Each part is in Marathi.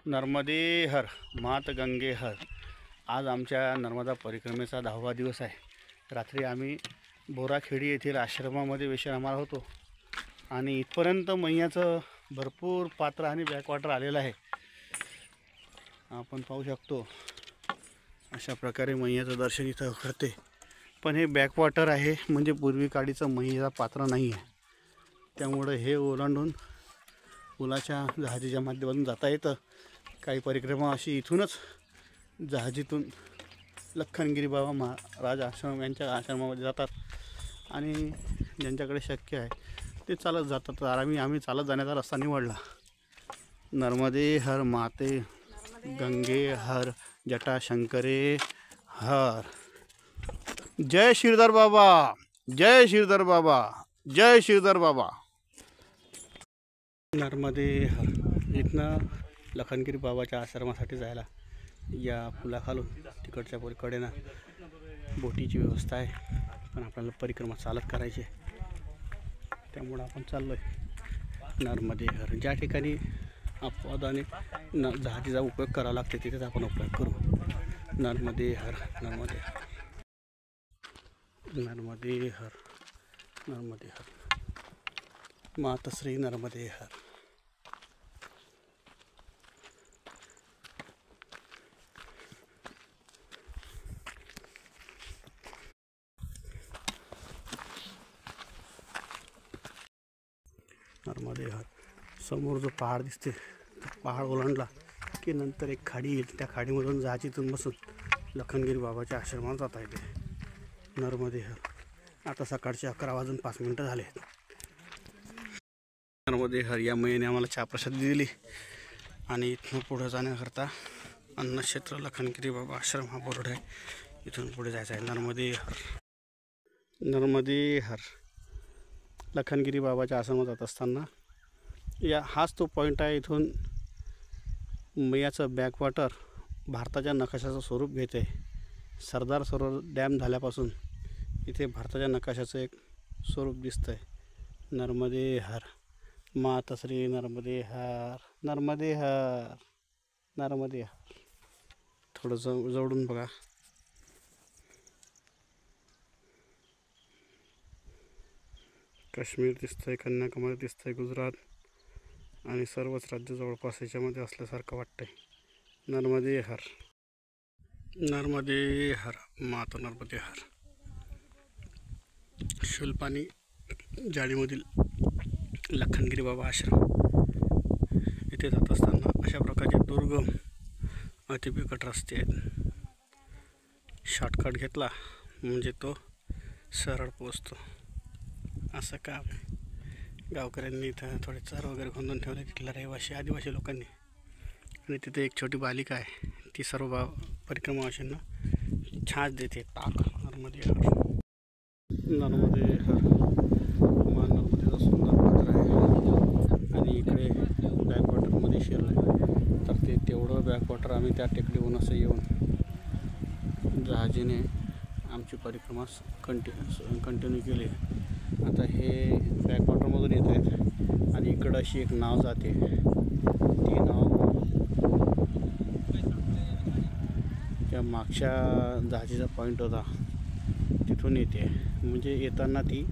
नर्मदे हर मात गंगे हर। आज आमच्या नर्मदा परिक्रमेचा 10वा दिवस आहे। रात्री आम्ही बोराखेडी येथील आश्रमामध्ये विश्रामाला होतो आणि इथपर्यंत मैयाचं भरपूर पात्र आणि बॅकवॉटर आलेलं आहे। आपण पाहू शकतो अशा प्रकारे मैयाचं दर्शन इथं घडते। पण हे बॅकवॉटर आहे, म्हणजे पूर्वी काळीचं मैयाचा पात्र नाही आहे। त्यामुळे हे ओलांडून पुलाच्या जहाजीच्या माध्यमातून जाता येतं। काही परिक्रमा अशी इथूनच जहाजीतून लखनगिरी बाबा महाराज आश्रम यांच्या आश्रमामध्ये जातात आणि ज्यांच्याकडे शक्य आहे ते चालत जातात। आम्ही चालत जाण्याचा रस्ता निवडला। नर्मदे हर माते गंगे हर जटा शंकरे हर। जय श्रीधर बाबा, जय श्रीधर बाबा, जय श्रीधर बाबा। नर्मदे हर। इथनं लखनगिरी बाबाच्या आश्रमासाठी जायला या पुलाखालून तिकडच्या कडेनं बोटीची व्यवस्था आहे, पण आपल्याला परिक्रमा चालत करायची आहे। त्यामुळे आपण चाललो आहे नर्मदे हर। ज्या ठिकाणी अपवादाने जहाजीचा उपयोग करावा लागते तिथेच आपण उपयोग करू। नर्मदे हर, नर्मदे हर, नर्मदे हर, नर्मदे हर। मातश्री नर्मदे हर। नर्मदे हर। समोर जो पहाड दिसते, पहाड ओलांडला की नंतर एक खाडी येईल। त्या खाडीमधून जहाजीतून बसून लखनगिरी बाबाच्या आश्रमाला जाता येते। नर्मदे हर। आता सकाळचे 11:05 झाले। नर्मदे हर या मैयाने आम्हाला चहा प्रसाद दिली आणि इथून पुढे जाण्याकरता अन्नक्षेत्र लखनगिरी बाबा आश्रम हा बोर्ड आहे, इथून पुढे जायचं आहे। नर्मदे हर, नर्मदे हर। लखनगिरी बाबाच्या आश्रमात जात असताना हाच तो पॉईंट आहे। इथून मैयाचं बॅकवॉटर भारताच्या नकाशाचं स्वरूप घेते। सरदार सरोवर डॅम झाल्यापासून इथे भारताच्या नकाशाचं एक स्वरूप दिसतंय। नर्मदे हर। मातश्री नर्मदे हर, नर्मदे हर, नर्मदे हर। थोडं जवळून बघा। काश्मीर दिसतंय, कन्याकुमारी दिसतंय, गुजरात आणि सर्वच राज्य जवळपास याच्यामध्ये असल्यासारखं वाटतंय। नर्मदे हर, नर्मदे हर, माता नर्मदे हर। शुलपाणी जाळीमधील लखनगिरी बाबा आश्रम इथे जात असताना अशा प्रकारचे दुर्गम अतिबिकट रस्ते आहेत। शॉर्टकट घेतला म्हणजे तो सरळ पोचतो, असं काम आहे। गावकऱ्यांनी इथं थोडे चर वगैरे खंदून ठेवले तिथल्या रहिवासी आदिवासी लोकांनी। आणि तिथे एक छोटी बालिका आहे, ती सर्व परिक्रमावासींना छाछ देते, ताक। नर्मदे हर, नर्मदे हर। मा नर्मदेचा सुंदर पात्र आहे आणि इकडे बॅकवॉटरमध्ये शिरलं आहे। तर तेवढं बॅकवॉटर आम्ही त्या टेकडीहून असं येऊन जहाजीने आमची परिक्रमा कंटिन्यू केली। आता हे बॅकवॉटरमधून येत आहेत आणि इकडं अशी एक नाव जाते। ती नाव त्या मागच्या जहाजीचा पॉईंट होता तिथून येते, म्हणजे येताना ती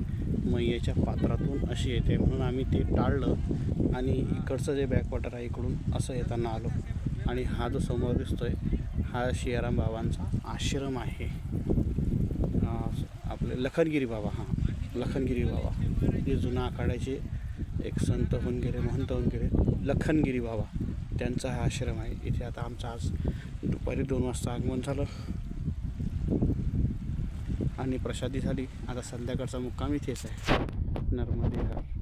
मैयाच्या पात्रातून अशी येते। म्हणून आम्ही ते टाळलं आणि इकडचं जे बॅकवॉटर आहे इकडून असं येताना आलो। आणि हा जो समोर दिसतोय हा शियाराम बाबांचा आश्रम आहे। आपले लखनगिरी बाबा, हां लखनगिरी बाबा हे जुना आखाड्याचे एक संत होऊन गेले, महंत होऊन गेले, लखनगिरी बाबा, त्यांचा हा आश्रम आहे। इथे आता आमचं आज दुपारी 2 वाजता आगमन झालं आणि प्रसादी झाली। आता संध्याकाळचा मुक्काम इथेच आहे। नर्मदे हर।